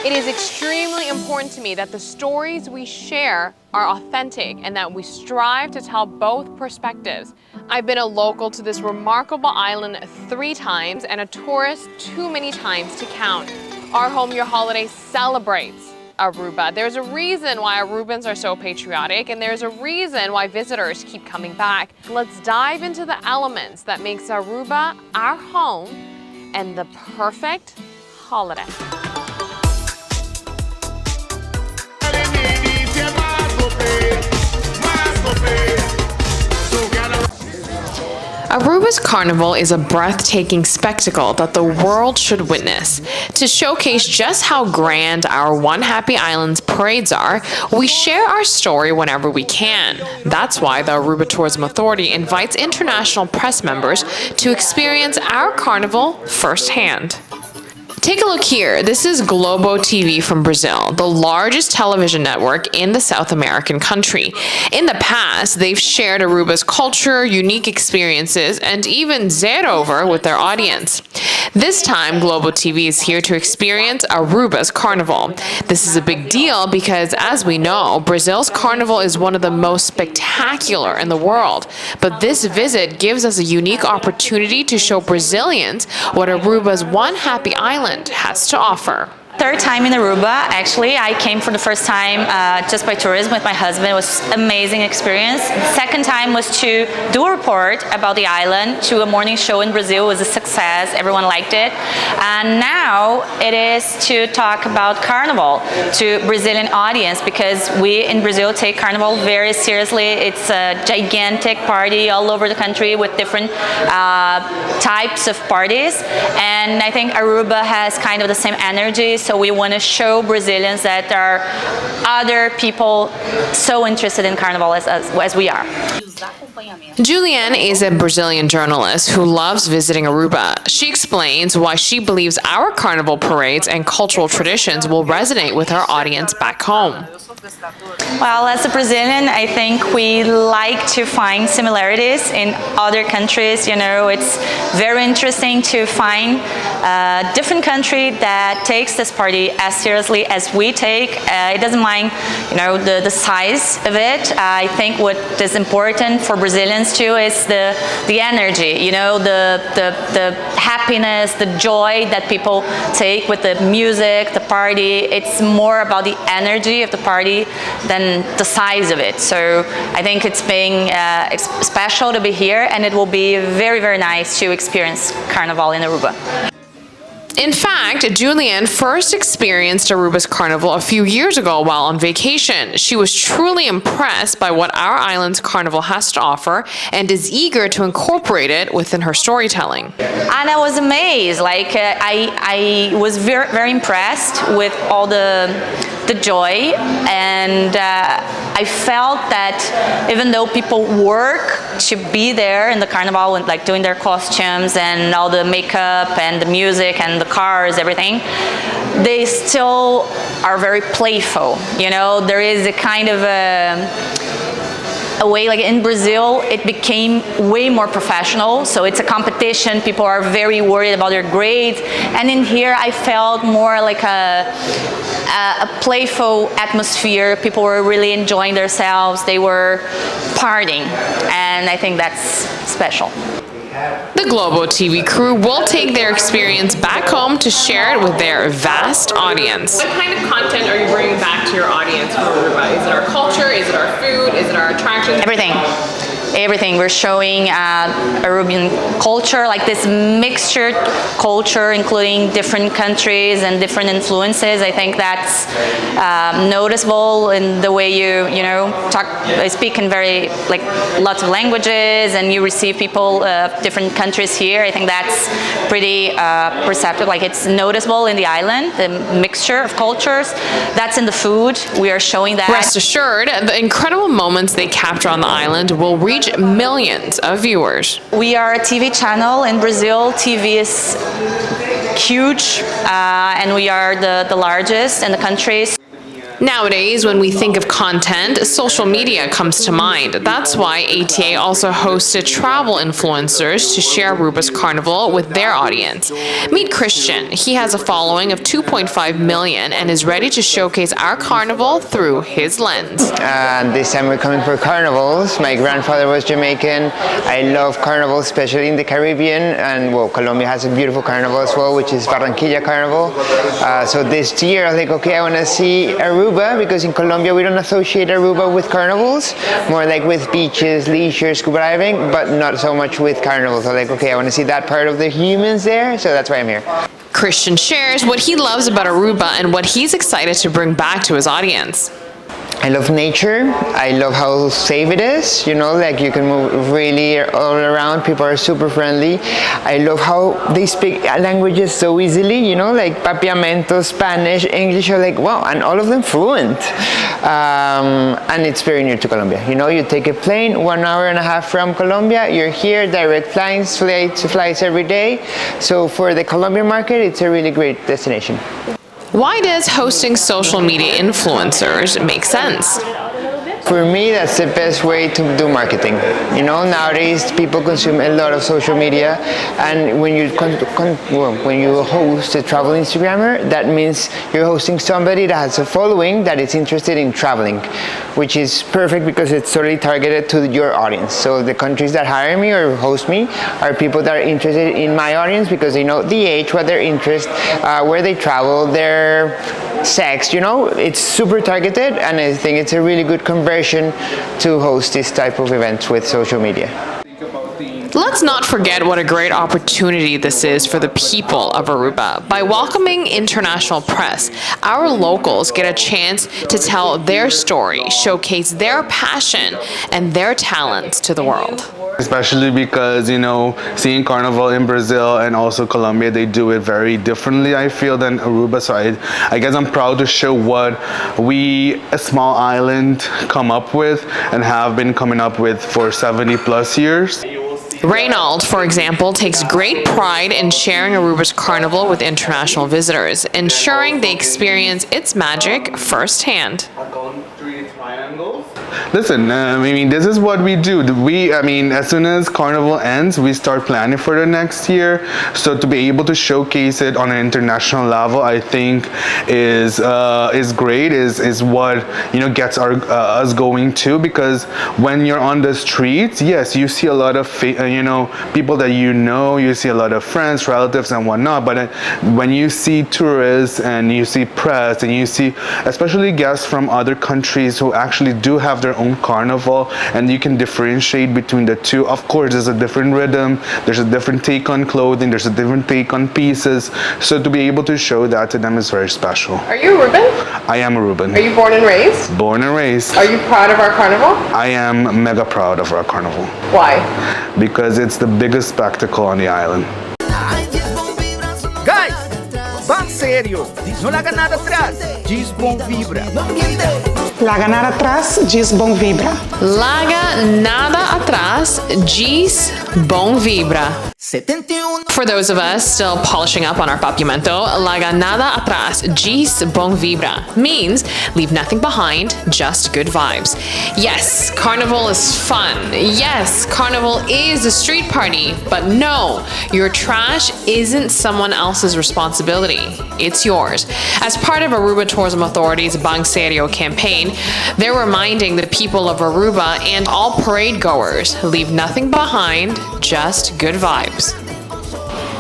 It is extremely important to me that the stories we share are authentic and that we strive to tell both perspectives. I've been a local to this remarkable island 3 times and a tourist too many times to count. Our Home Your Holiday celebrates Aruba. There's a reason why Arubans are so patriotic, and there's a reason why visitors keep coming back. Let's dive into the elements that makes Aruba our home and the perfect holiday. Aruba's Carnival is a breathtaking spectacle that the world should witness. To showcase just how grand our One Happy Island's parades are, we share our story whenever we can. That's why the Aruba Tourism Authority invites international press members to experience our carnival firsthand. Take a look here. This is Globo TV from Brazil, the largest television network in the South American country. In the past, they've shared Aruba's culture, unique experiences, and even Zerover with their audience. This time, Globo TV is here to experience Aruba's Carnival. This is a big deal because, as we know, Brazil's Carnival is one of the most spectacular in the world. But this visit gives us a unique opportunity to show Brazilians what Aruba's One Happy Island has to offer. Third time in Aruba, actually. I came for the first time just by tourism with my husband. It was an amazing experience. The second time was to do a report about the island to a morning show in Brazil. It was a success. Everyone liked it. And now it is to talk about Carnival to Brazilian audience, because we in Brazil take Carnival very seriously. It's a gigantic party all over the country with different types of parties. And I think Aruba has kind of the same energy. So we want to show Brazilians that there are other people so interested in Carnival as we are. Julianne is a Brazilian journalist who loves visiting Aruba. She explains why she believes our carnival parades and cultural traditions will resonate with our audience back home. Well, as a Brazilian, I think we like to find similarities in other countries. You know, it's very interesting to find a different country that takes this party as seriously as we take. It doesn't mind, you know, the size of it. I think what is important for Brazilians too is the energy. You know, the happiness, the joy that people take with the music, the party. It's more about the energy of the party than the size of it. So I think it's being special to be here, and it will be very, very nice to experience Carnival in Aruba. In fact, Julianne first experienced Aruba's Carnival a few years ago while on vacation. She was truly impressed by what our island's Carnival has to offer and is eager to incorporate it within her storytelling. And I was amazed. Like I was very, very impressed with all the joy, and I felt that even though people work to be there in the Carnival and like doing their costumes and all the makeup and the music and the cars, everything, they still are very playful. You know, there is a kind of a way, like in Brazil, it became way more professional, so it's a competition. People are very worried about their grades, and in here I felt more like a playful atmosphere. People were really enjoying themselves. They were partying, and I think that's special. The Globo TV crew will take their experience back home to share it with their vast audience. What kind of content are you bringing back to your audience from Aruba? Is it our culture? Is it our food? Is it our attractions? Everything. Everything. We're showing Aruban culture, like this mixture culture, including different countries and different influences. I think that's noticeable in the way you know, speak in very, like, lots of languages, and you receive people of different countries here. I think that's pretty perceptive. Like, it's noticeable in the island, the mixture of cultures. That's in the food. We are showing that. Rest assured, the incredible moments they capture on the island will reach millions of viewers. We are a TV channel in Brazil. TV is huge, and we are the largest in the country. Nowadays, when we think of content, social media comes to mind. That's why ATA also hosted travel influencers to share Aruba's Carnival with their audience. Meet Christian. He has a following of 2.5 million and is ready to showcase our Carnival through his lens. This time we're coming for carnivals. My grandfather was Jamaican. I love carnivals, especially in the Caribbean, and well, Colombia has a beautiful carnival as well, which is Barranquilla Carnival. So this year I was like, okay, I want to see Aruba, because in Colombia we don't associate Aruba with carnivals, more like with beaches, leisure, scuba diving, but not so much with carnivals. I was like, okay, I want to see that part of the humans there, so that's why I'm here. Christian shares what he loves about Aruba and what he's excited to bring back to his audience. I love nature. I love how safe it is. You know, like you can move really all around. People are super friendly. I love how they speak languages so easily. You know, like papiamento, Spanish, English. Are like wow, and all of them fluent. And it's very near to Colombia. You know, you take a plane 1 hour and a half from Colombia. You're here, direct flights every day. So for the Colombian market, it's a really great destination. Why does hosting social media influencers make sense? For me, that's the best way to do marketing. You know, nowadays people consume a lot of social media, and when you when you host a travel Instagrammer, that means you're hosting somebody that has a following that is interested in traveling, which is perfect because it's totally targeted to your audience. So the countries that hire me or host me are people that are interested in my audience because they know the age, what their interest, where they travel, their sex, you know, it's super targeted, and I think it's a really good conversion to host this type of events with social media. Let's not forget what a great opportunity this is for the people of Aruba. By welcoming international press, our locals get a chance to tell their story, showcase their passion and their talents to the world. Especially because, you know, seeing Carnival in Brazil and also Colombia, they do it very differently, I feel, than Aruba. So I guess I'm proud to show what we, a small island, come up with and have been coming up with for 70 plus years. Reynald, for example, takes great pride in sharing Aruba's Carnival with international visitors, ensuring they experience its magic firsthand. Listen, I mean, this is what we do. As soon as Carnival ends, we start planning for the next year. So to be able to showcase it on an international level, I think is great. Is what, you know, gets us going too. Because when you're on the streets, yes, you see a lot of people that you see a lot of friends, relatives, and whatnot. But when you see tourists and you see press and you see especially guests from other countries who actually do have their own carnival, and you can differentiate between the two. Of course, there's a different rhythm, there's a different take on clothing, there's a different take on pieces. So to be able to show that to them is very special. Are you Aruban? I am Aruban. Are you born and raised? Born and raised. Are you proud of our Carnival? I am mega proud of our carnival. Why? Because it's the biggest spectacle on the island. Guys, van serio, no la hagan nada atrás, diz bom vibra. Laga nada atrás, diz bom vibra. Laga nada atrás, diz bom vibra. 71. For those of us still polishing up on our papiamento, laga nada atrás, diz bom vibra means leave nothing behind, just good vibes. Yes, Carnival is fun. Yes, Carnival is a street party. But no, your trash isn't someone else's responsibility. It's yours. As part of Aruba Tourism Authority's Bang Serio campaign, they're reminding the people of Aruba and all parade goers, leave nothing behind, just good vibes.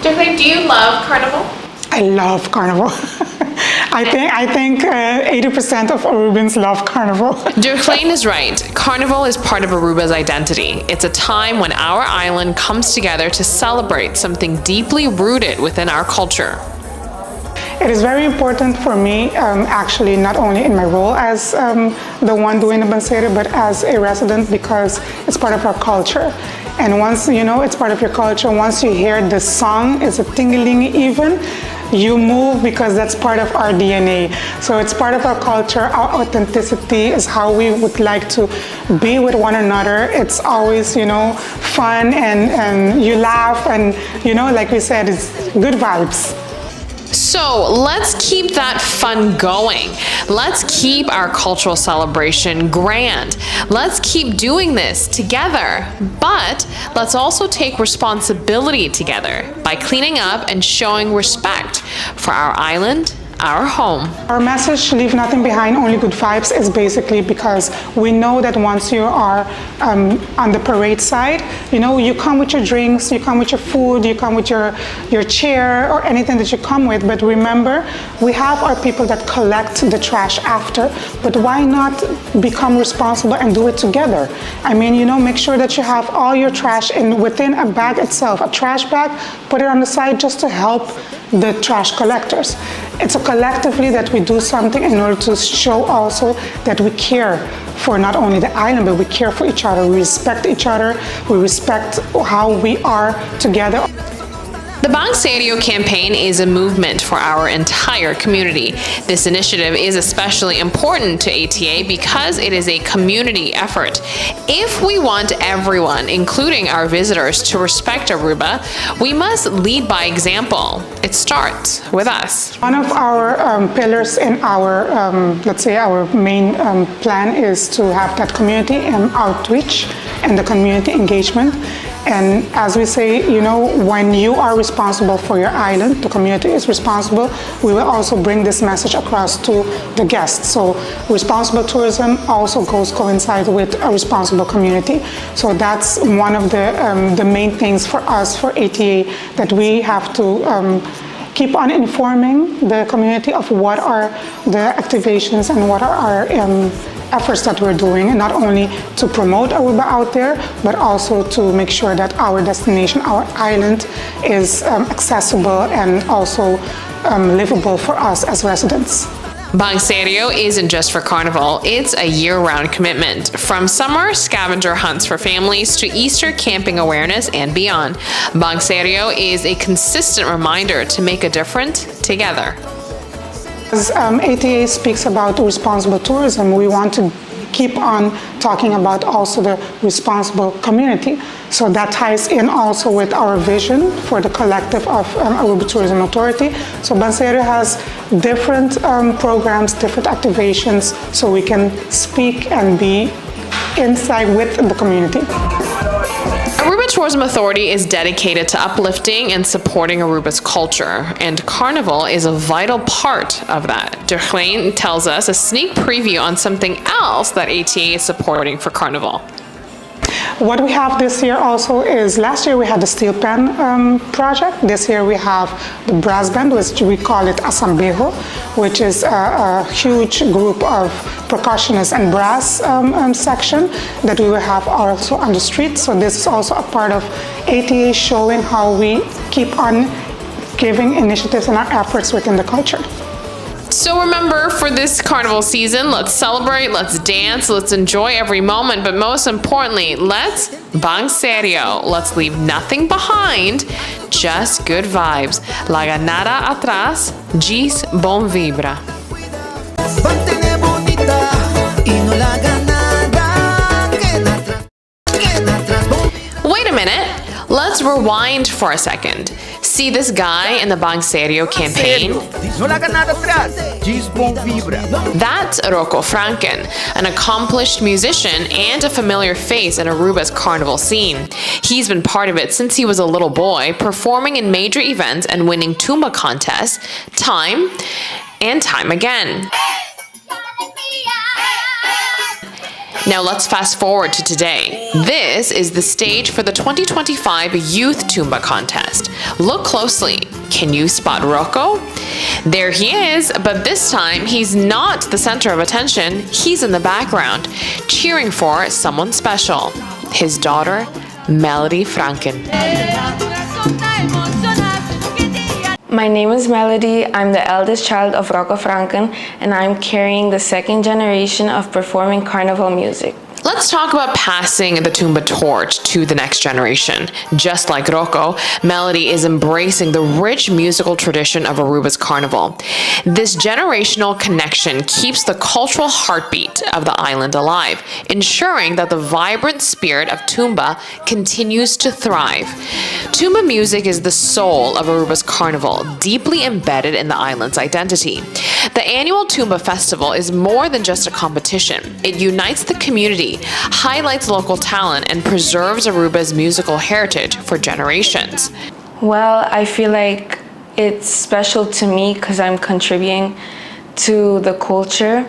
Jeffrey, do you love Carnival? I love Carnival. I think 80% of Arubans love Carnival. Durclain is right. Carnival is part of Aruba's identity. It's a time when our island comes together to celebrate something deeply rooted within our culture. It is very important for me, actually, not only in my role as the one doing the Banseira, but as a resident, because it's part of our culture. And once, you know, it's part of your culture, once you hear the song, it's a tingling even, you move because that's part of our DNA. So it's part of our culture. Our authenticity is how we would like to be with one another. It's always, you know, fun and you laugh and, you know, like we said, it's good vibes. So let's keep that fun going. Let's keep our cultural celebration grand. Let's keep doing this together. But let's also take responsibility together by cleaning up and showing respect for our island, our home. Our message, leave nothing behind, only good vibes, is basically because we know that once you are on the parade side, you know, you come with your drinks, you come with your food, you come with your chair or anything that you come with. But remember, we have our people that collect the trash after, but why not become responsible and do it together? I mean, you know, make sure that you have all your trash within a bag itself, a trash bag, put it on the side just to help the trash collectors. It's a collectively that we do something in order to show also that we care for not only the island, but we care for each other. We respect each other. We respect how we are together. The Bang Serio campaign is a movement for our entire community. This initiative is especially important to ATA because it is a community effort. If we want everyone, including our visitors, to respect Aruba, we must lead by example. It starts with us. One of our pillars in our, let's say, our main plan is to have that community outreach and the community engagement. And as we say, you know, when you are responsible for your island, the community is responsible, we will also bring this message across to the guests. So responsible tourism also coincides with a responsible community. So that's one of the main things for us, for ATA, that we have to keep on informing the community of what are the activations and what are our efforts that we're doing, and not only to promote Aruba out there, but also to make sure that our destination, our island, is accessible and also livable for us as residents. Bang Serio isn't just for Carnival, it's a year-round commitment. From summer scavenger hunts for families to Easter camping awareness and beyond, Bang Serio is a consistent reminder to make a difference together. As ATA speaks about responsible tourism, we want to keep on talking about also the responsible community. So that ties in also with our vision for the collective of Aruba Tourism Authority. So Bang Serio has different programs, different activations, so we can speak and be inside with the community. Aruba Tourism Authority is dedicated to uplifting and supporting Aruba's culture, and Carnival is a vital part of that. Durkleen tells us a sneak preview on something else that ATA is supporting for Carnival. What we have this year also is, last year we had the steel pan project. This year we have the brass band, which we call it Asambejo, which is a huge group of percussionists and brass section that we will have also on the street. So this is also a part of ATA showing how we keep on giving initiatives and our efforts within the culture. So remember, for this Carnival season, let's celebrate, let's dance, let's enjoy every moment, but most importantly, let's Bang Serio. Let's leave nothing behind, just good vibes. Larga nada atrás, gis bom vibra. Wait a minute, let's rewind for a second. See this guy in the Bang Serio campaign? That's Rocco Franken, an accomplished musician and a familiar face in Aruba's Carnival scene. He's been part of it since he was a little boy, performing in major events and winning tumba contests time and time again. Now let's fast forward to today. This is the stage for the 2025 Youth Tumba Contest. Look closely. Can you spot Rocco? There he is, but this time he's not the center of attention. He's in the background, cheering for someone special, his daughter, Melody Franken. My name is Melody. I'm the eldest child of Rocco Franken, and I'm carrying the second generation of performing Carnival music. Let's talk about passing the tumba torch to the next generation. Just like Rocco, Melody is embracing the rich musical tradition of Aruba's Carnival. This generational connection keeps the cultural heartbeat of the island alive, ensuring that the vibrant spirit of tumba continues to thrive. Tumba music is the soul of Aruba's Carnival, deeply embedded in the island's identity. The annual Tumba Festival is more than just a competition. It unites the community, highlights local talent, and preserves Aruba's musical heritage for generations. Well, I feel like it's special to me because I'm contributing to the culture,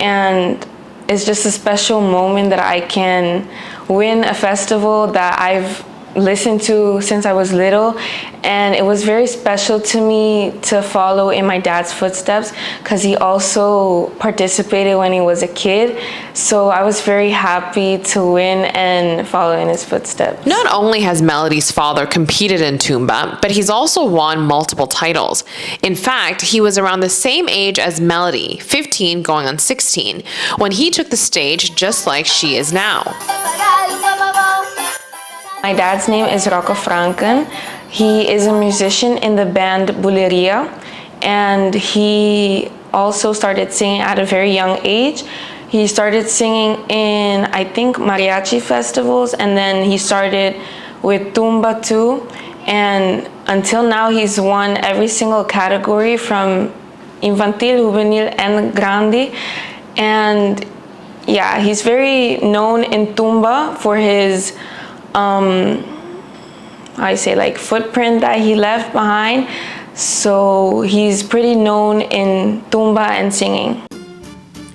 and it's just a special moment that I can win a festival that I've listened to since I was little, and it was very special to me to follow in my dad's footsteps because he also participated when he was a kid. So I was very happy to win and follow in his footsteps. Not only has Melody's father competed in Tumba, but he's also won multiple titles. In fact, he was around the same age as Melody, 15 going on 16, when he took the stage just like she is now. My dad's name is Rocco Franken. He is a musician in the band Buleria, and he also started singing at a very young age. He started singing in, I think, mariachi festivals, and then he started with Tumba too. And until now, he's won every single category from Infantil, Juvenil, and Grande. And yeah, he's very known in Tumba for his footprint that he left behind. So he's pretty known in Tumba and singing.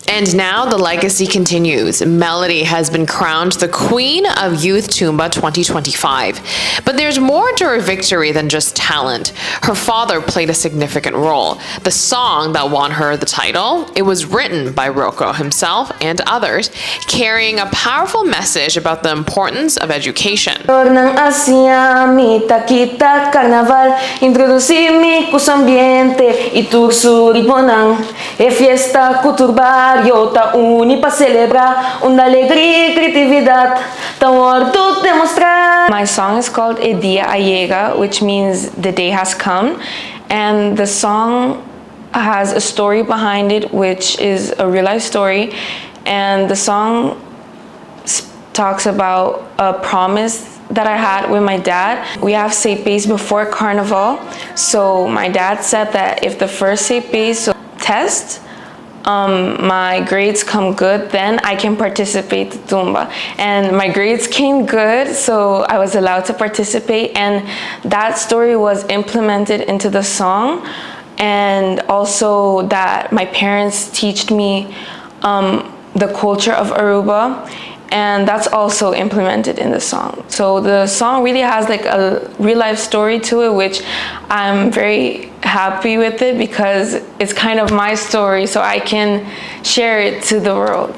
And now the legacy continues. Melody has been crowned the Queen of Youth Tumba 2025. But there's more to her victory than just talent. Her father played a significant role. The song that won her the title, it was written by Rocco himself and others, carrying a powerful message about the importance of education. Tornang Asia, mita kita Carnaval, introducimi cus ambiente, itursuri bonang, e fiesta culturbar. My song is called E Dia Allega, which means the day has come, and the song has a story behind it, which is a real life story, and the song talks about a promise that I had with my dad. We have sepes before Carnival, so my dad said that if the first sepes test, my grades come good, then I can participate in Tumba. And my grades came good, so I was allowed to participate, and that story was implemented into the song. And also that my parents taught me the culture of Aruba, and that's also implemented in the song. So the song really has like a real life story to it, which I'm very happy with it because it's kind of my story, so I can share it to the world.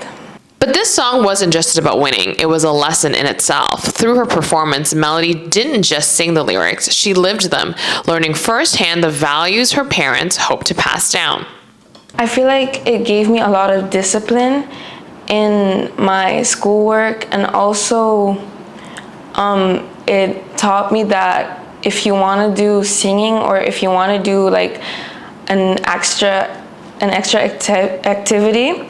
But this song wasn't just about winning, it was a lesson in itself. Through her performance, Melody didn't just sing the lyrics, she lived them, learning firsthand the values her parents hoped to pass down. I feel like it gave me a lot of discipline in my schoolwork, and also it taught me that if you want to do singing, or if you want to do like an extra activity,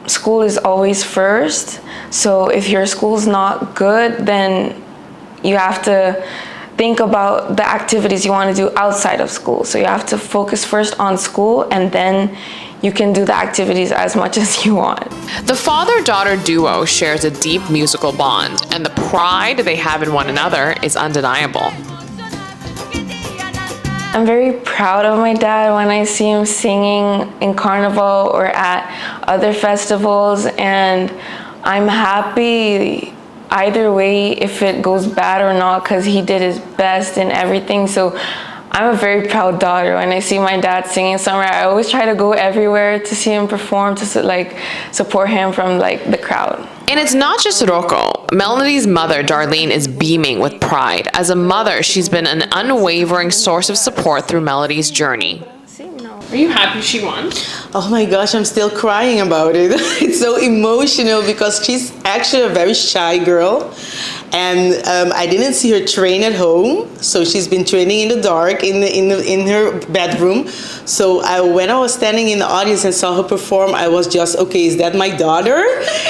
school is always first. So if your school's not good, then you have to think about the activities you want to do outside of school. So you have to focus first on school, and then you can do the activities as much as you want. The father-daughter duo shares a deep musical bond, and the pride they have in one another is undeniable. I'm very proud of my dad when I see him singing in Carnival or at other festivals, and I'm happy either way if it goes bad or not, because he did his best in everything. So I'm a very proud daughter. When I see my dad singing somewhere, I always try to go everywhere to see him perform, to support him from the crowd. And it's not just Rocco. Melody's mother, Darlene, is beaming with pride. As a mother, she's been an unwavering source of support through Melody's journey. Are you happy she won? Oh my gosh, I'm still crying about it. It's so emotional because she's actually a very shy girl. And I didn't see her train at home, so she's been training in the dark in her bedroom. So when I was standing in the audience and saw her perform, I was just, okay, is that my daughter?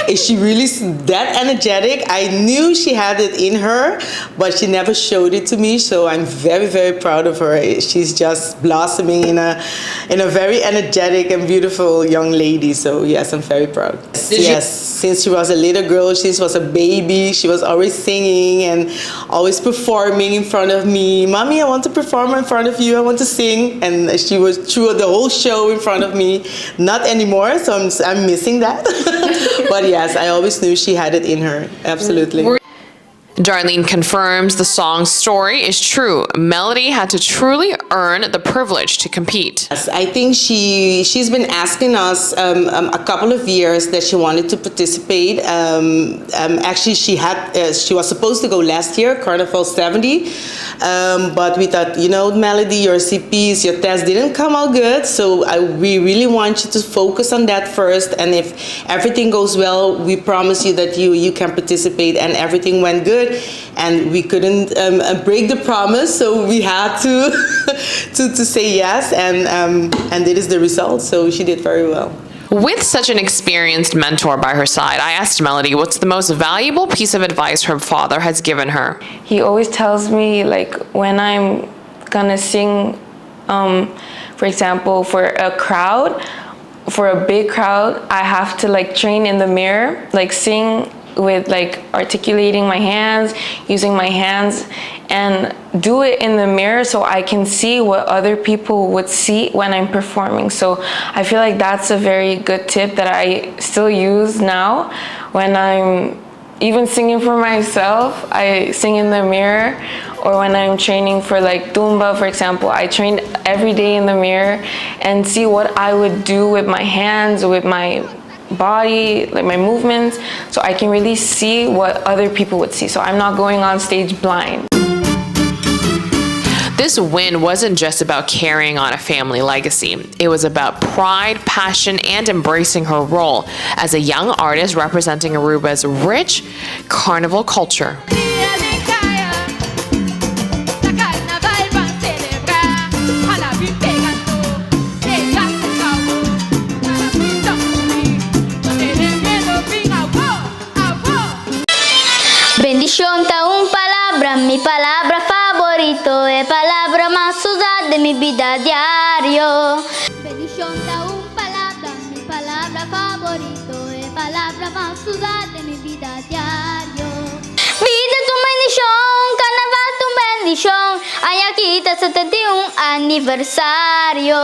Is she really that energetic? I knew she had it in her, but she never showed it to me. So I'm very, very proud of her. She's just blossoming in a very energetic and beautiful young lady. So yes, I'm very proud. Yes, since she was a little girl, she was a baby. She was always singing and always performing in front of me. Mommy, I want to perform in front of you. I want to sing. And she was through the whole show in front of me. Not anymore, so I'm missing that. But yes, I always knew she had it in her. Absolutely. Darlene confirms the song's story is true. Melody had to truly earn the privilege to compete. Yes, I think she's been asking us a couple of years that she wanted to participate. Actually, she was supposed to go last year, Carnival 70, but we thought, Melody, your CPs, your test didn't come out good, so we really want you to focus on that first. And if everything goes well, we promise you that you can participate. And everything went good. And we couldn't break the promise, so we had to to say yes, and it is the result. So she did very well. With such an experienced mentor by her side, I asked Melody what's the most valuable piece of advice her father has given her. He always tells me, like, when I'm gonna sing, for example, for a crowd, for a big crowd, I have to like train in the mirror, like sing with like articulating my hands, using my hands, and do it in the mirror so I can see what other people would see when I'm performing. So I feel like that's a very good tip that I still use now when I'm even singing for myself. I sing in the mirror, or when I'm training for like Tumba, for example, I train every day in the mirror and see what I would do with my hands, with my body, like my movements, so I can really see what other people would see. So I'm not going on stage blind. This win wasn't just about carrying on a family legacy. It was about pride, passion, and embracing her role as a young artist representing Aruba's rich carnival culture. Bendición ta un palabra, mi palabra favorito, es palabra más usada de mi vida diario. Bendición ta un palabra, mi palabra favorito, es palabra más usada de mi vida diario. Vida tu bendición, carnaval tu bendición, ay aquí está 71 aniversario.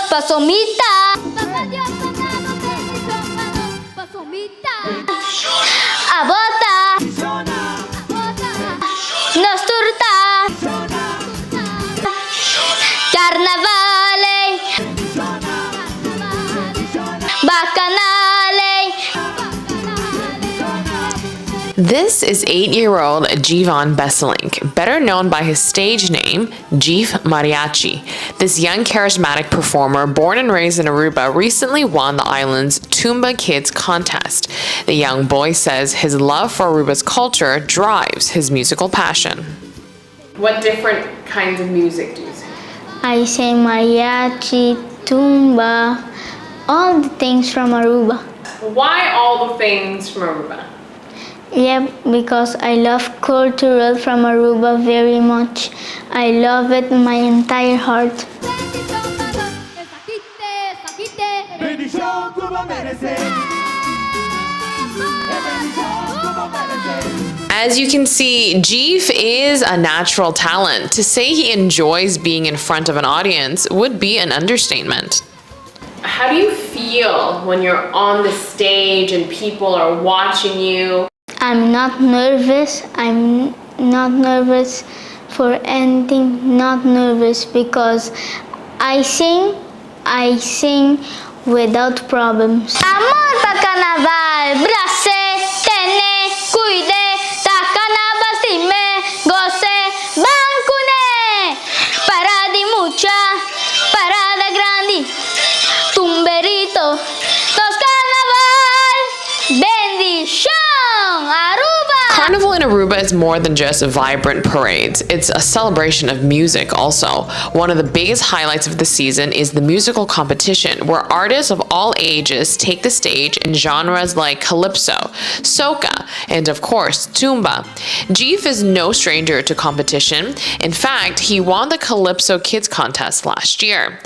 Pasomita, abota, nos turta, carnavale, bacanale. This is 8-year-old Jivan Besselink, better known by his stage name, Jeef Mariachi. This young charismatic performer, born and raised in Aruba, recently won the island's Tumba Kids contest. The young boy says his love for Aruba's culture drives his musical passion. What different kinds of music do you sing? I sing mariachi, tumba, all the things from Aruba. Why all the things from Aruba? Yeah, because I love cultural from Aruba very much. I love it with my entire heart. As you can see, Jeef is a natural talent. To say he enjoys being in front of an audience would be an understatement. How do you feel when you're on the stage and people are watching you? I'm not nervous. I'm not nervous for anything, not nervous, because I sing without problems. Amor pa carnaval, brace, tene, cuide, ta carnaval stime, goce, bancune, paradi mucha, parada grandi, tumberito, tos carnaval, bendición, Aruba. Carnival in Aruba is more than just vibrant parades. It's a celebration of music also. One of the biggest highlights of the season is the musical competition, where artists of all ages take the stage in genres like calypso, soca, and of course, tumba. Jeef is no stranger to competition. In fact, he won the Calypso Kids Contest last year.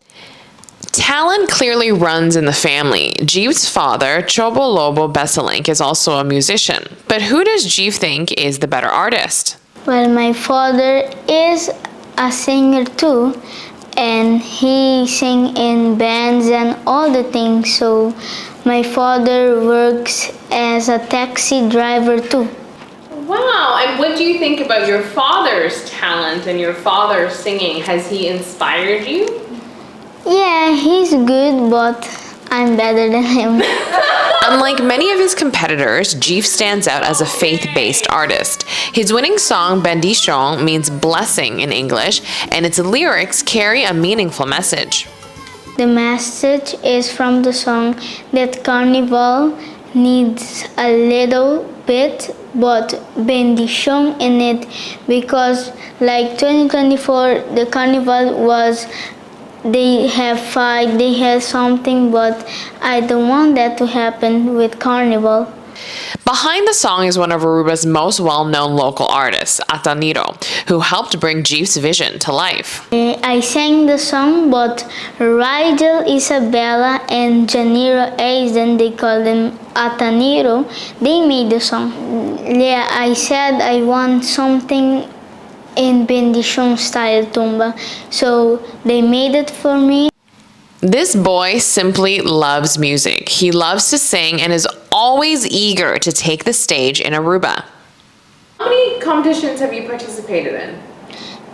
Talent clearly runs in the family. Jeef's father, Chobo Lobo Besalink, is also a musician. But who does Jeef think is the better artist? Well, my father is a singer too, and he sing in bands and all the things. So my father works as a taxi driver too. Wow, and what do you think about your father's talent and your father's singing? Has he inspired you? Yeah, he's good, but I'm better than him. Unlike many of his competitors, Jeef stands out as a faith-based artist. His winning song, Bendición, means blessing in English, and its lyrics carry a meaningful message. The message is from the song that Carnival needs a little bit but bendición in it, because like 2024 the Carnival was, they have fight, they have something, but I don't want that to happen with Carnival. Behind the song is one of Aruba's most well-known local artists, Ataniro, who helped bring Jeef's vision to life. I sang the song, but Rigel, Isabella, and Janiro Aizen, they call them Ataniro, they made the song. Yeah, I said I want something in bendición style tumba, so they made it for me. This boy simply loves music. He loves to sing and is always eager to take the stage in Aruba. How many competitions have you participated in?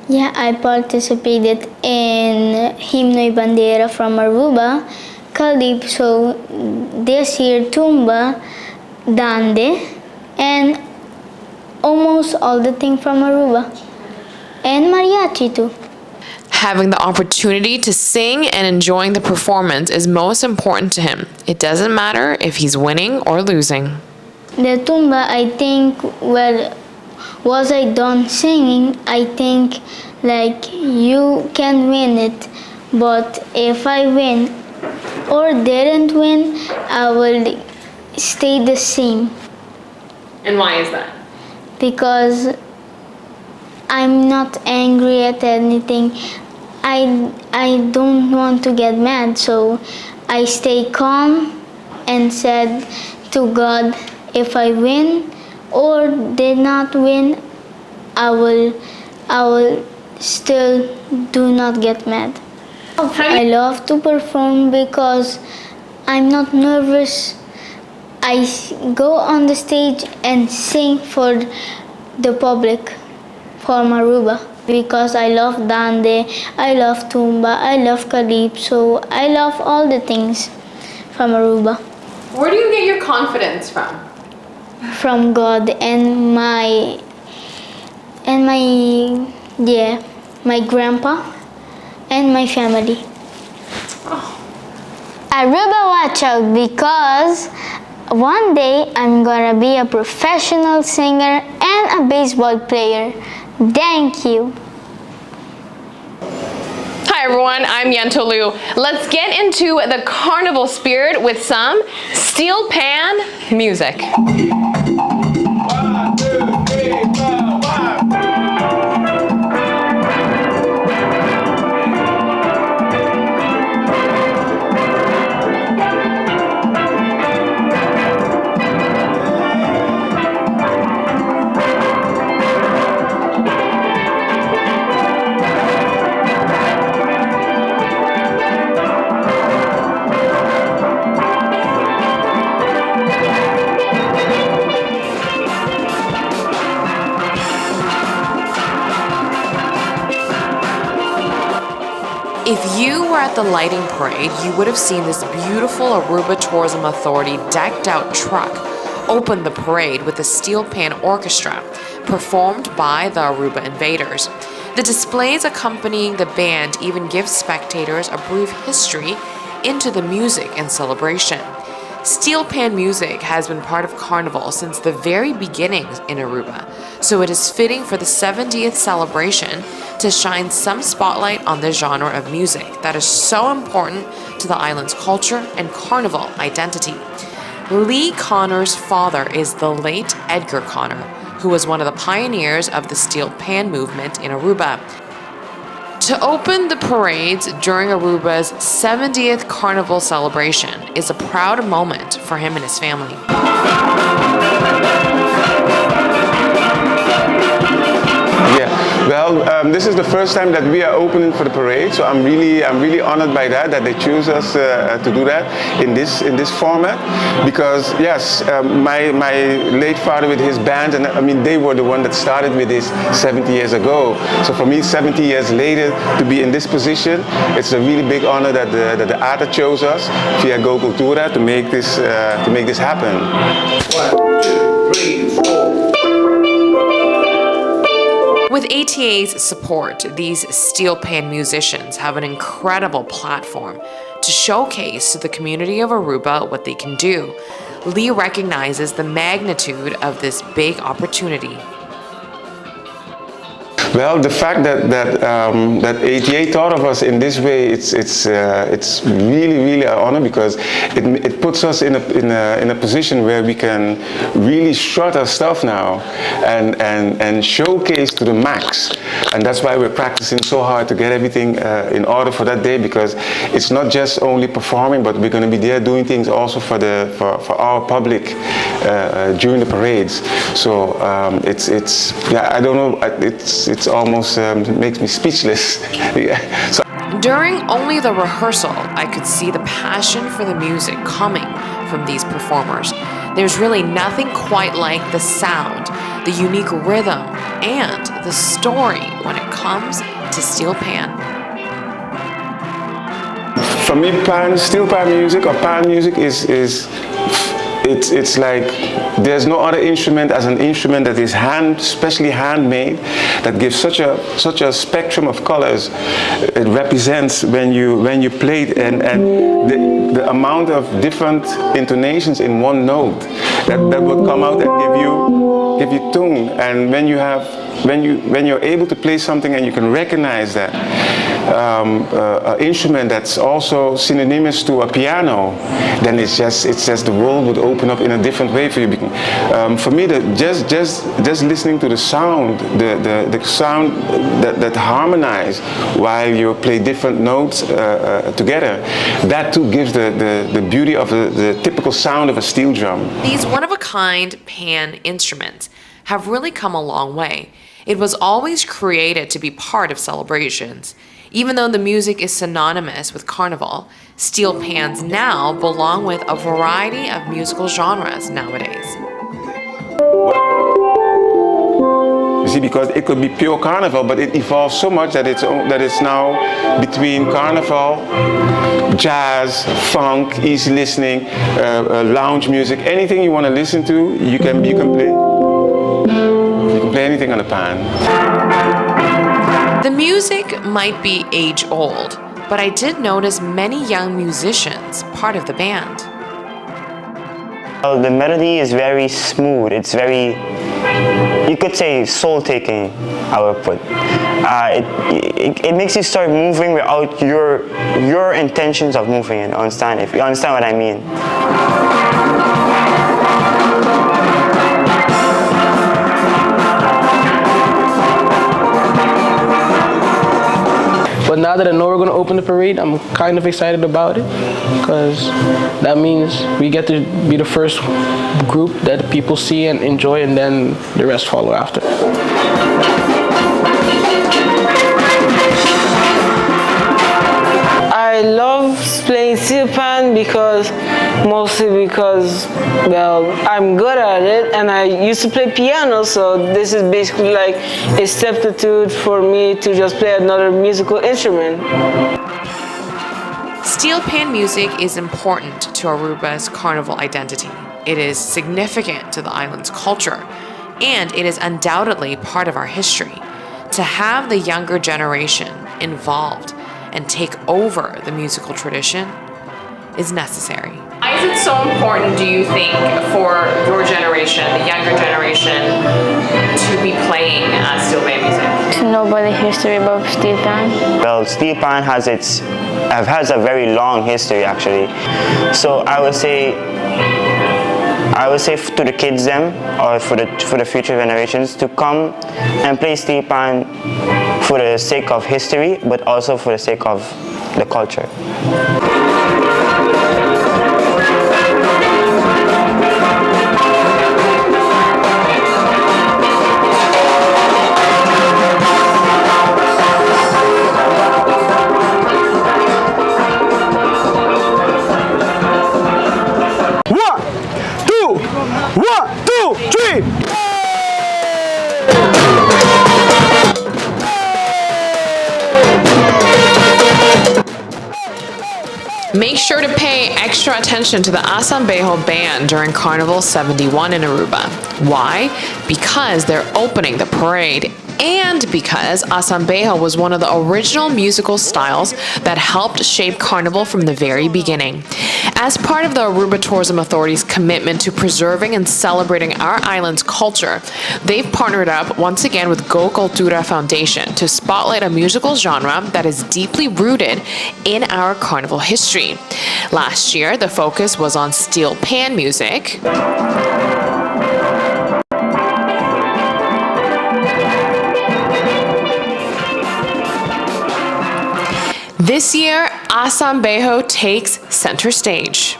Yeah, I participated in Himno y Bandera from Aruba, Calypso, this year Tumba, Dande, and almost all the things from Aruba. And mariachi too. Having the opportunity to sing and enjoying the performance is most important to him. It doesn't matter if he's winning or losing. The tumba, I think, well, was I done singing, I think like you can win it. But if I win or didn't win, I will stay the same. And why is that? Because I'm not angry at anything. I don't want to get mad, so I stay calm and said to God, if I win or did not win, I will still do not get mad. I love to perform because I'm not nervous. I go on the stage and sing for the public from Aruba, because I love Dande, I love Tumba, I love Calypso, I love all the things from Aruba. Where do you get your confidence from? From God and my grandpa and my family. Aruba, watch out, because one day I'm gonna be a professional singer and a baseball player. Thank you. Hi everyone, I'm Yantolu. Let's get into the carnival spirit with some steel pan music. 1, 2, 3, 4, 1. If you were at the lighting parade, you would have seen this beautiful Aruba Tourism Authority decked out truck open the parade with a steel pan orchestra performed by the Aruba Invaders. The displays accompanying the band even give spectators a brief history into the music and celebration. Steel pan music has been part of Carnival since the very beginnings in Aruba, so it is fitting for the 70th celebration to shine some spotlight on this genre of music that is so important to the island's culture and Carnival identity. Lee Connor's father is the late Edgar Connor, who was one of the pioneers of the steel pan movement in Aruba. To open the parades during Aruba's 70th Carnival celebration is a proud moment for him and his family. Well, this is the first time that we are opening for the parade, so I'm really honored by that they choose us to do that in this format. Because yes, my late father with his band, and I mean they were the one that started with this 70 years ago. So for me, 70 years later, to be in this position, it's a really big honor that the ATA chose us via Go Cultura to make this happen. 1, 2, 3, 4. With ATA's support, these steel pan musicians have an incredible platform to showcase to the community of Aruba what they can do. Lee recognizes the magnitude of this big opportunity. Well, the fact that ATA thought of us in this way, it's really an honor, because it puts us in a position where we can really strut our stuff now and showcase to the max. And that's why we're practicing so hard to get everything in order for that day, because it's not just only performing, but we're going to be there doing things also for our public during the parades. So it's yeah, I don't know, it's almost makes me speechless. Yeah. So During only the rehearsal, I could see the passion for the music coming from these performers. There's really nothing quite like the sound, the unique rhythm, and the story when it comes to steel pan. For me, steel pan music or pan music is it's like there's no other instrument as an instrument that is especially handmade, that gives such a spectrum of colors. It represents when you play it, and the amount of different intonations in one note that would come out and give you tone. And when you're able to play something and you can recognize that an instrument that's also synonymous to a piano, then it's just the world would open up in a different way for you. For me, just listening to the sound, the sound that harmonize while you play different notes together, that too gives the beauty of the typical sound of a steel drum. These one-of-a-kind pan instruments have really come a long way. It was always created to be part of celebrations. Even though the music is synonymous with Carnival, steel pans now belong with a variety of musical genres nowadays. You see, because it could be pure Carnival, but it evolved so much that it's now between Carnival, jazz, funk, easy listening, lounge music, anything you want to listen to, you can play. You can play anything on the pan. The music might be age-old, but I did notice many young musicians part of the band. Well, the melody is very smooth. It's very, you could say, soul-taking, I would put. It makes you start moving without your intentions of moving. If you understand what I mean. But now that I know we're going to open the parade, I'm kind of excited about it, because that means we get to be the first group that people see and enjoy, and then the rest follow after. I love playing steel pan mostly because, well, I'm good at it, and I used to play piano, so this is basically like a substitute for me to just play another musical instrument. Steel pan music is important to Aruba's carnival identity. It is significant to the island's culture, and it is undoubtedly part of our history. To have the younger generation involved and take over the musical tradition is necessary. Why is it so important, do you think, for your generation, the younger generation, to be playing steel pan music? To know about the history of steel pan. Well, steel pan has a very long history actually. So I would say to the kids them, or for the future generations, to come and play steel pan for the sake of history, but also for the sake of the culture. Make sure to pay extra attention to the Asambejo band during Carnival 71 in Aruba. Why? Because they're opening the parade, and because Asambejo was one of the original musical styles that helped shape Carnival from the very beginning. As part of the Aruba Tourism Authority's commitment to preserving and celebrating our island's culture, they've partnered up once again with Go Cultura Foundation to spotlight a musical genre that is deeply rooted in our Carnival history. Last year, the focus was on steel pan music. This year, Asambejo takes center stage.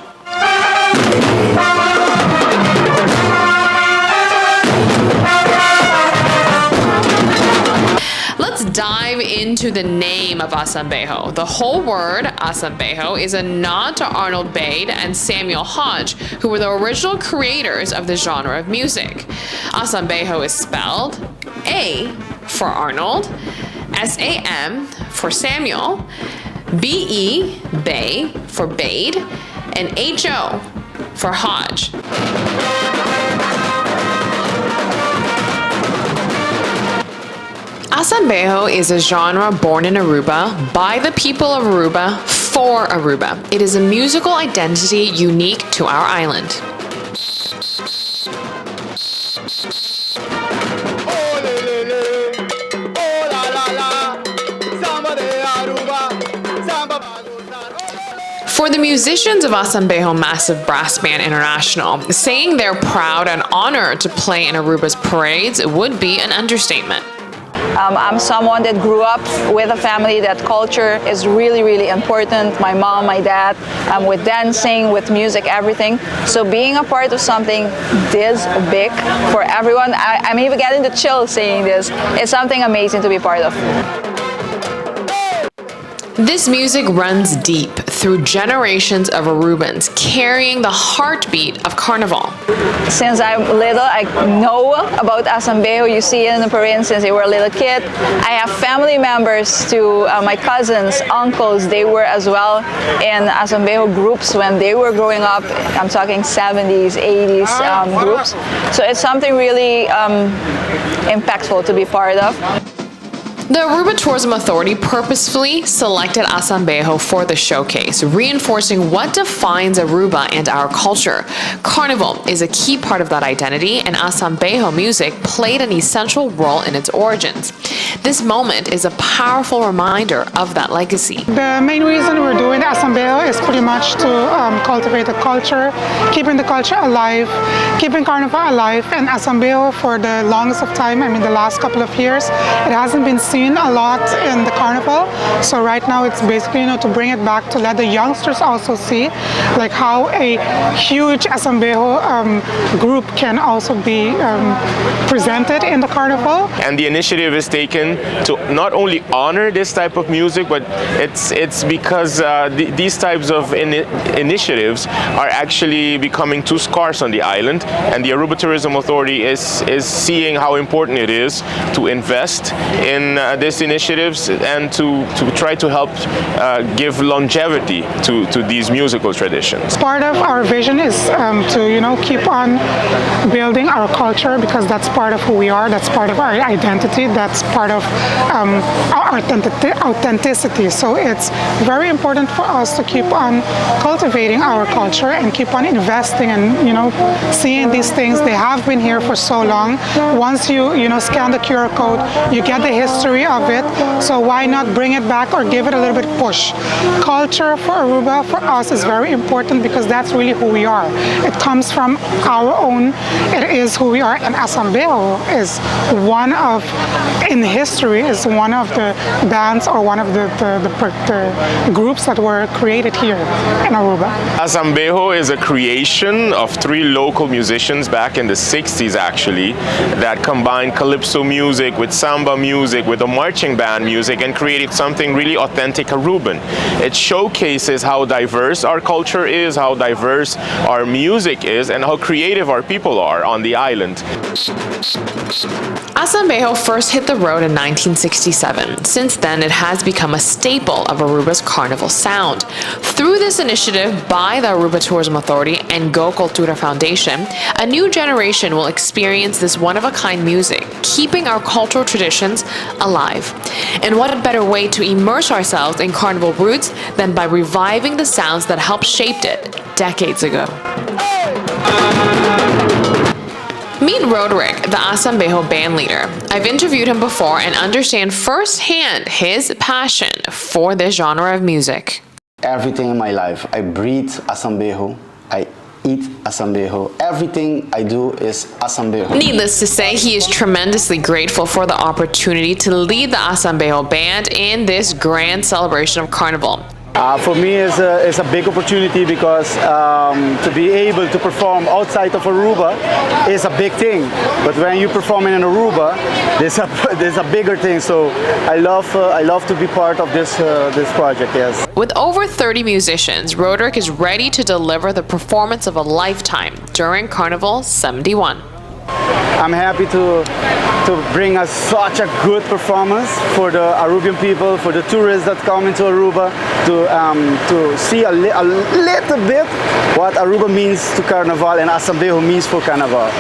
Let's dive into the name of Asambejo. The whole word, Asambejo, is a nod to Arnold Bade and Samuel Hodge, who were the original creators of the genre of music. Asambejo is spelled A for Arnold, S-A-M for Samuel, B-E, Bay for Bade, and H-O for Hodge. Asambejo is a genre born in Aruba, by the people of Aruba, for Aruba. It is a musical identity unique to our island. For the musicians of Asambejo Massive Brass Band International, saying they're proud and honored to play in Aruba's parades would be an understatement. I'm someone that grew up with a family that culture is really, really important. My mom, my dad, with dancing, with music, everything. So being a part of something this big for everyone, I'm even getting the chills saying this. It's something amazing to be part of. This music runs deep through generations of Arubans, carrying the heartbeat of Carnival. Since I'm little, I know about Asambejo. You see it in the parade since they were a little kid. I have family members to my cousins, uncles. They were as well in Asambejo groups when they were growing up. I'm talking 70s, 80s groups. So it's something really impactful to be part of. The Aruba Tourism Authority purposefully selected Asambejo for the showcase, reinforcing what defines Aruba and our culture. Carnival is a key part of that identity, and Asambejo music played an essential role in its origins. This moment is a powerful reminder of that legacy. The main reason we're doing Asambejo is pretty much to cultivate the culture, keeping the culture alive, keeping Carnival alive, and Asambejo for the longest of time, I mean the last couple of years, it hasn't been seen seen a lot in the Carnival. So right now it's basically, to bring it back, to let the youngsters also see like how a huge Asambejo group can also be presented in the Carnival. And the initiative is taken to not only honor this type of music, but it's because these types of initiatives are actually becoming too scarce on the island, and the Aruba Tourism Authority is seeing how important it is to invest in these initiatives and to try to help give longevity to these musical traditions. Part of our vision is to keep on building our culture, because that's part of who we are, that's part of our identity, that's part of our authenticity. So it's very important for us to keep on cultivating our culture and keep on investing and seeing these things. They have been here for so long. Once you scan the QR code, you get the history of it. So why not bring it back or give it a little bit push? Culture for Aruba, for us, is very important because that's really who we are. It comes from our own, it is who we are. And Asambejo is one of, in history, is one of the bands or one of the groups that were created here in Aruba. Asambejo is a creation of 3 local musicians back in the 60s actually, that combined calypso music with samba music with a marching band music and created something really authentic Aruban. It showcases how diverse our culture is, how diverse our music is, and how creative our people are on the island. Asambejo first hit the road in 1967. Since then, it has become a staple of Aruba's carnival sound. Through this initiative by the Aruba Tourism Authority and Go Cultura Foundation, a new generation will experience this one-of-a-kind music, keeping our cultural traditions alive. And what a better way to immerse ourselves in carnival roots than by reviving the sounds that helped shape it decades ago. Meet Roderick, the Asambejo band leader. I've interviewed him before and understand firsthand his passion for this genre of music. Everything in my life, I breathe Asambejo, I eat Asambejo. Everything I do is Asambejo. Needless to say, he is tremendously grateful for the opportunity to lead the Asambejo band in this grand celebration of Carnival. For me, it's a big opportunity because to be able to perform outside of Aruba is a big thing. But when you perform in Aruba, there's a bigger thing. So I love to be part of this project. Yes. With over 30 musicians, Roderick is ready to deliver the performance of a lifetime during Carnival 71. I'm happy to bring us such a good performance for the Arubian people, for the tourists that come into Aruba, to see a little bit what Aruba means to Carnival and Asambejo means for Carnival.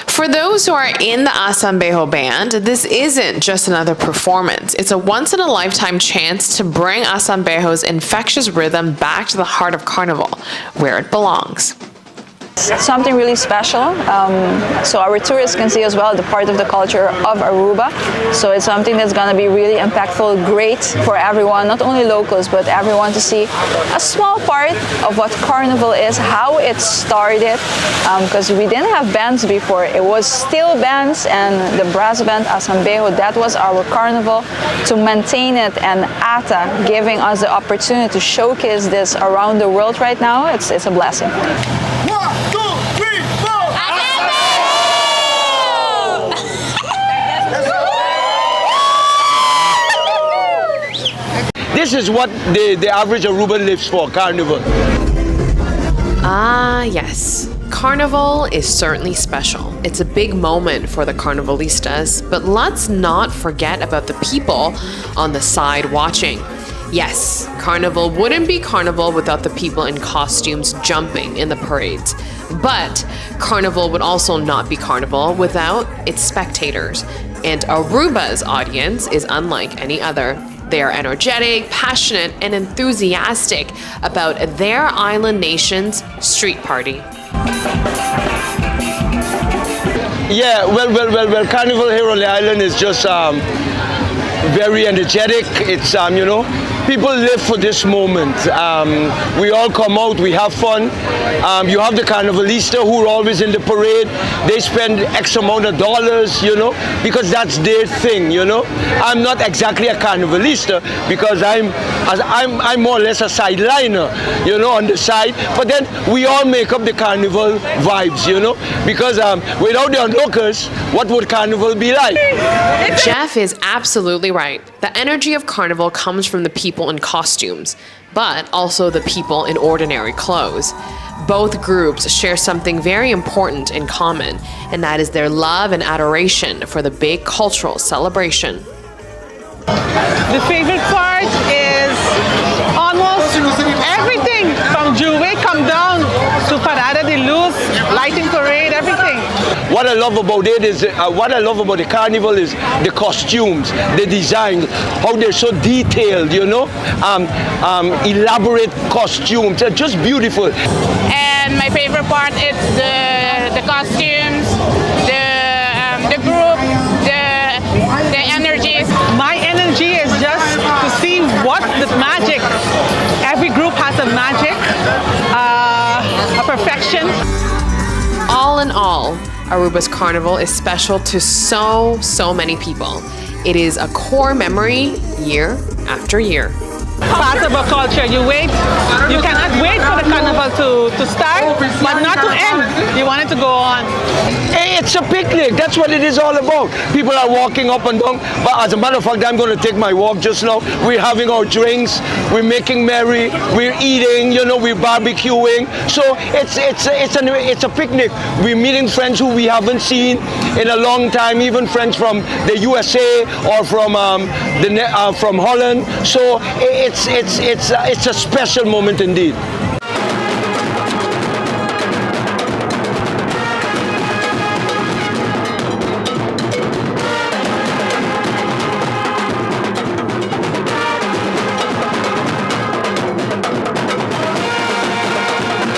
For those who are in the Asambejo band, this isn't just another performance. It's a once-in-a-lifetime chance to bring Asambejo's infectious rhythm back to the heart of Carnival, where it belongs. Something really special, so our tourists can see as well the part of the culture of Aruba. So it's something that's going to be really impactful, great for everyone, not only locals, but everyone to see a small part of what Carnival is, how it started, because we didn't have bands before. It was still bands and the brass band Asambejo, that was our Carnival. To maintain it, and ATA giving us the opportunity to showcase this around the world right now, it's a blessing. This is what the average Aruban lives for, Carnival. Ah, yes. Carnival is certainly special. It's a big moment for the Carnivalistas, but let's not forget about the people on the side watching. Yes, Carnival wouldn't be Carnival without the people in costumes jumping in the parades. But Carnival would also not be Carnival without its spectators. And Aruba's audience is unlike any other. They are energetic, passionate, and enthusiastic about their island nation's street party. Yeah, well, Carnival here on the island is just very energetic. It's, people live for this moment. We all come out, we have fun. You have the Carnivalista who are always in the parade. They spend X amount of dollars, you know, because that's their thing, you know. I'm not exactly a Carnivalista because I'm more or less a sideliner, you know, on the side. But then we all make up the Carnival vibes, you know, because without the onlookers, what would Carnival be like? Jeff is absolutely right. The energy of Carnival comes from the people in costumes, but also the people in ordinary clothes. Both groups share something very important in common, and that is their love and adoration for the big cultural celebration. The favorite part is almost everything from Juve come down to Parada de Luz, lighting parade, everything. What I love about it is, what I love about the Carnival is the costumes, the design, how they're so detailed, you know, elaborate costumes, they're just beautiful. And my favorite part is the costumes, the group, the energies. My energy is just to see what the magic. Every group has a magic, a perfection. All in all, Aruba's Carnival is special to so many people. It is a core memory year after year. Part of our culture, you cannot wait for the carnival to start, but not to end. You want it to go on. Hey, it's a picnic, that's what it is all about. People are walking up and down, but as a matter of fact, I'm going to take my walk just now. We're having our drinks, we're making merry, we're eating, you know, we're barbecuing. So it's a picnic. We're meeting friends who we haven't seen in a long time, even friends from the USA or from Holland. So it's a special moment indeed.